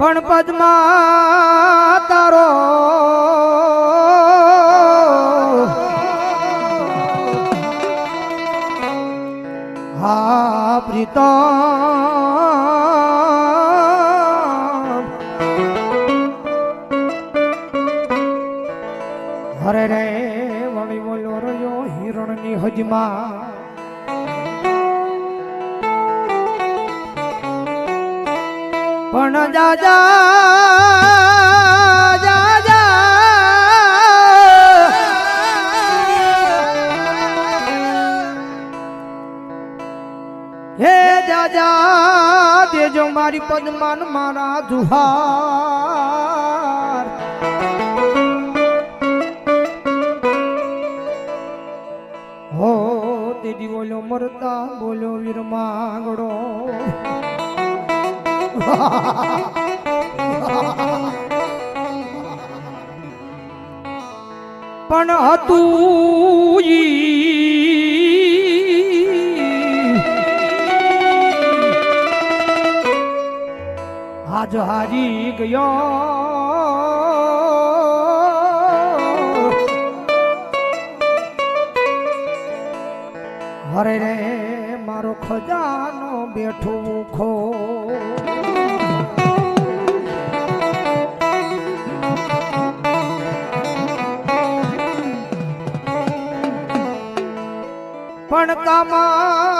પણ પદ્મા તારો હા પ્રીતમ હરે રે વળી બોલો રહ્યો હિરણની હજમાં પણ હે જાજા દેજો મારી પદ્માન મારા જુહાર હો તેડી બોલ્યો મરતા બોલ્યો વીર માંગડો પણ હતું આજ હારી ગયો હરે રે મારો ખજાનો બેઠો ખો પણ કામણ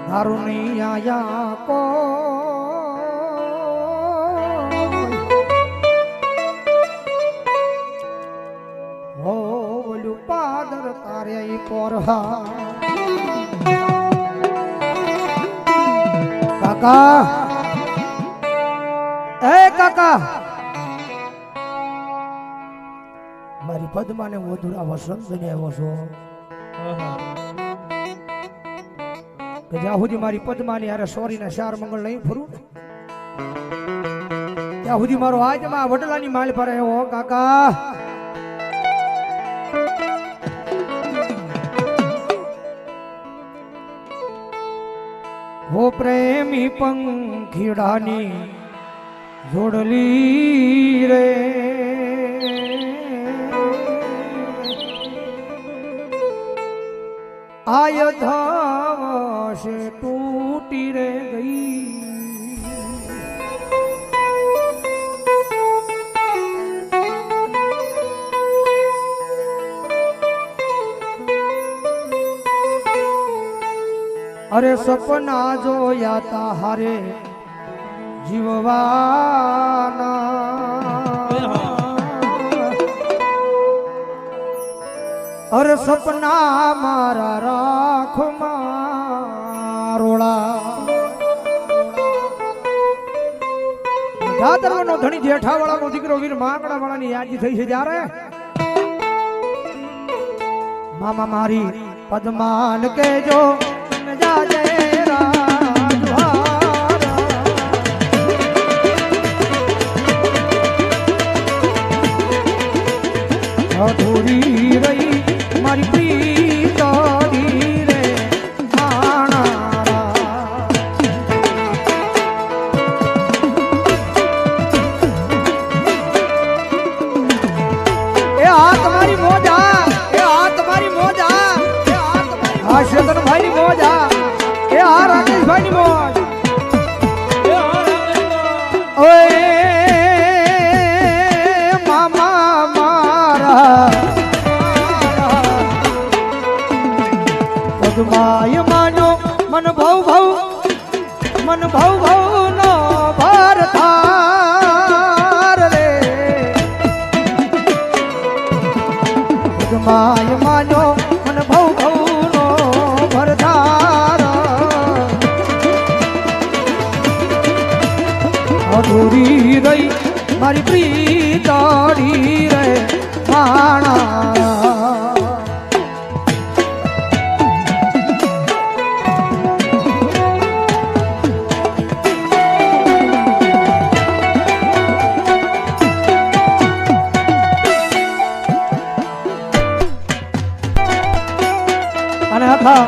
દારૂ નહીં આયા કો હો ઓલું પાદર તારે પોરહા કાકા એ કાકા મારી પદ્માને વધુરા વસંત ને આવ્યો છો કે જ્યાં સુધી મારી પદ્માની હારે સોરીના ચાર મંગળ નહીં ફરું ત્યાં સુધી મારો આજમાં વડલાની માલ પર આવ્યો કાકા હો પ્રેમી પંખીડાની જોડલી રે આય ધાવશે તૂટી રે ગઈ અરે સપના જોયા તા હારે જીવવાના અરે સપના મારા રાખ મારોળા જાતરનો ધણી જેઠાવાળાનો દીકરો વીર માંગડા વાળાની યાદી થઈ છે જ્યારે મામા મારી પદ્માન કેજો જાજે અધૂરી રહી મારી પ્રીતડી રે આણા એ આ તમારી મોજા એ આ તમારી મોજા એ આ તમારી આ શેતનભાઈ ની મોજા એ આ રાકેશભાઈ ની મોજ એ આ ઓય પદ્માય માનો મન ભવ નો ભાર થાર રે પદ્માય માનો મન ભવ નો ભાર થાર અધૂરી રહી મારી પ્રીતડી રે માણા આખા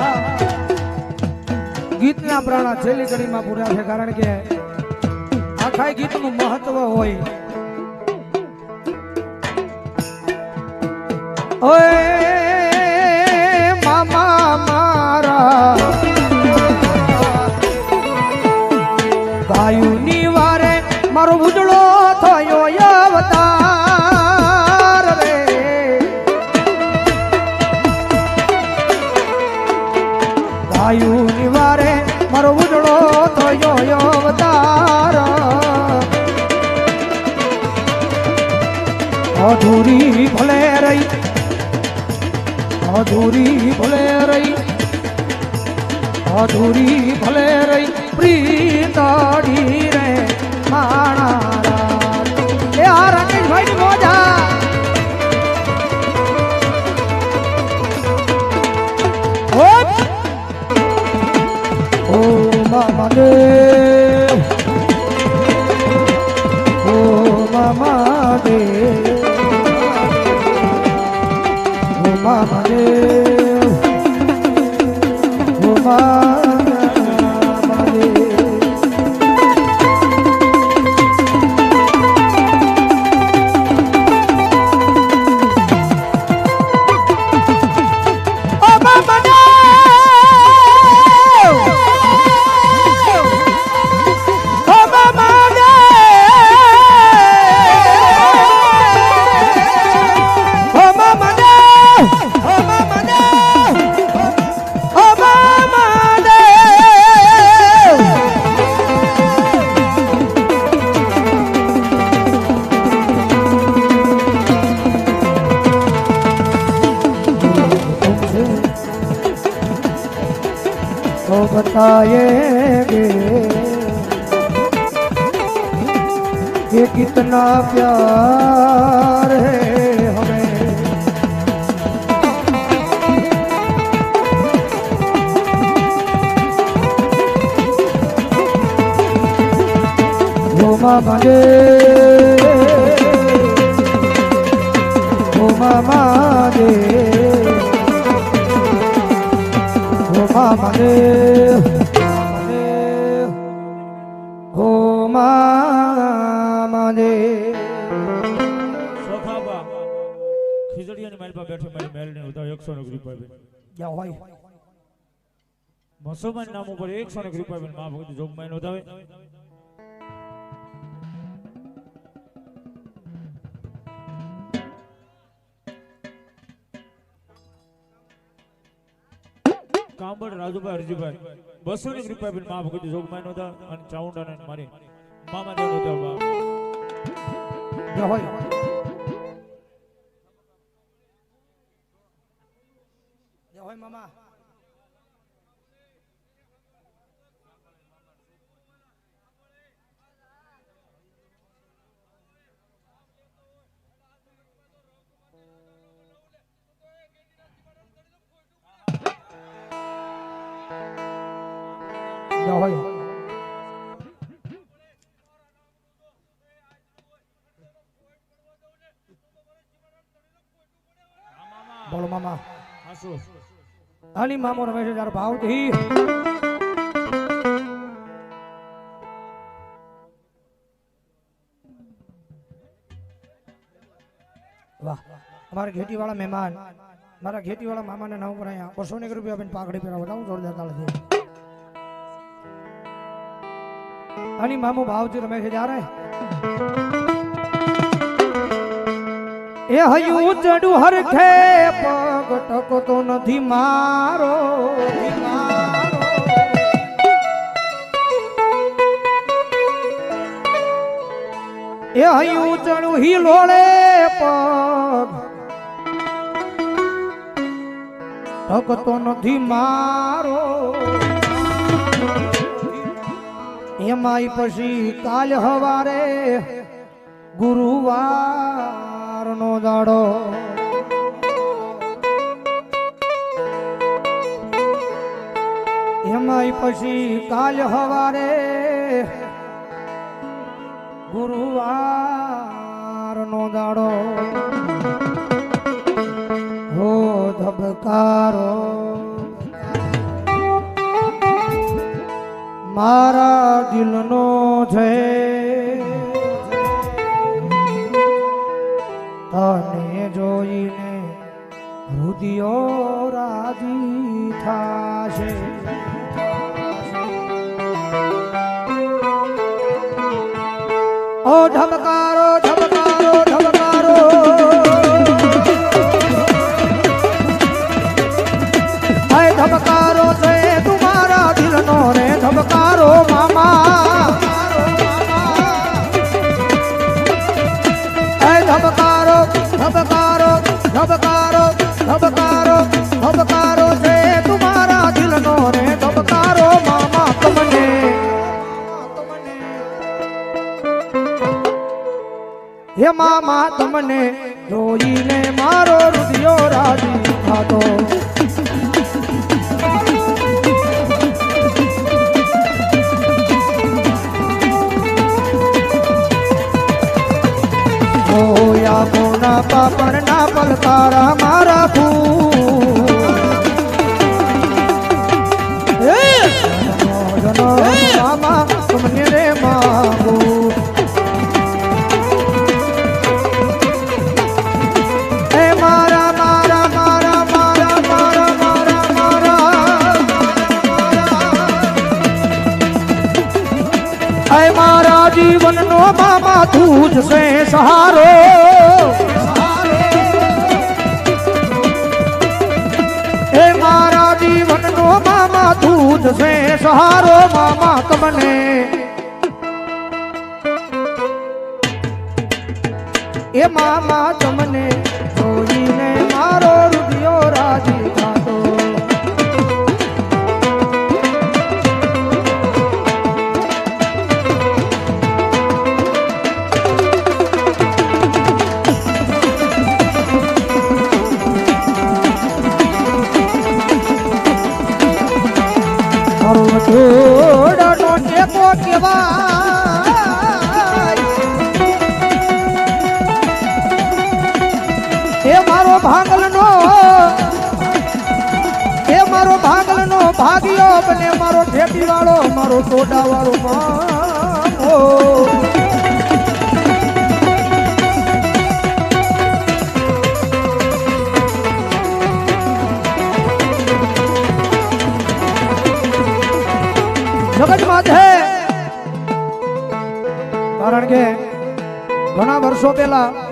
ગીતના પ્રાણા છેલ્લી કડીમાં પૂરા છે, કારણ કે આખા ગીતનું મહત્વ હોય. ઓય મામા મારા ગાયુની વારે મારો ઉજળો થયો અવતાર રે. ગાયુની વારે મારો ઉજળો થયો અવતાર. અધૂરી ભલે રહી, અધૂરી ભલે રહી, અધૂરી ભલે રહી પ્રીતડી રે માણા. એ આ રાકેશભાઈ ની મોજા. ઓ મામા દેવ, ઓ મામા દેવ, ઓ મામા દેવ, ઓ મામા દેવ. तो बताएंगे कि कितना प्यार है हमें. वो मामा दे, वो मामा दे, मामा देव, हो मामा देव. સોખાબા ખીજડીયાની માલ પર બેઠો મારી મેલ ને ઉતા 100 ની કૃપા બેન યા હોય મુસલમાન નામ ઉપર 100 ની કૃપા બેન માં ભગત જોગ માઈન ઉતાવે. કાંબડ રાજુભાઈ હરજીભાઈ 200 ની કૃપા બેન માં ભગત જોગ માઈન ઉતા અને ચાઉંડા ને મારી મામા દેવ ઉતાવા યા હોય. યા હોય મામા. યા હોય. બોલો મામા. હાસુ આની મામો રમે છે તાર ભાવથી. વાહ, અમારા ઘેટી વાળા મહેમાન, મારા ઘેટી વાળા મામાના નામ પર અહીંયા 200 રૂપિયા આપીને પાઘડી પહેરાવો. જોરદાર તાળથી. આની મામો ભાવથી રમે છે જ્યારે એ હયું ચડું હરખે પગ ટકતો નથી મારો. એ હયું ચડું હિલોળે પગ ટકતો નથી મારો. એમાંય પછી કાલ હવારે ગુરુવાર નો દાડો. એમાંય પછી કાલ હવારે ગુરુવાર નો દાડો. હો ધબકારો મારા દિલનો છે તને જોઈને હૃદયો રાજી થાશે ઓ ધબકારો ધબકારો ધબકારો હાય ધબકારો છે તમારા દિલનો રે ધબકારો મામા હાય ધબકારો ધબકારો ધબકારો ધબકારો ધબકારો છે તમારા દિલનો રે ધબકારો મામા તમને હે મામા તમને જોઈને મારો હૃદયો રાજી થાતો હોયા મોના પાપણ ના પલકારા મારા ફૂલ મામા તમને રે માગો મારા જીવન નો મામા તું જ છે સહારો એ મારા જીવન નો મામા તું જ છે સહારો મામા તમને એ મામા તમને જોઈને મારો હૃદયો રાજી થાતો જોડનો ટેકો કેવાય એ મારો ભાગલનો ભાગ્યો બને મારો ઠેપી વાળો મારો ટોડા વાળો મામો જગતમાં છે કારણ કે ઘણા વર્ષો પહેલા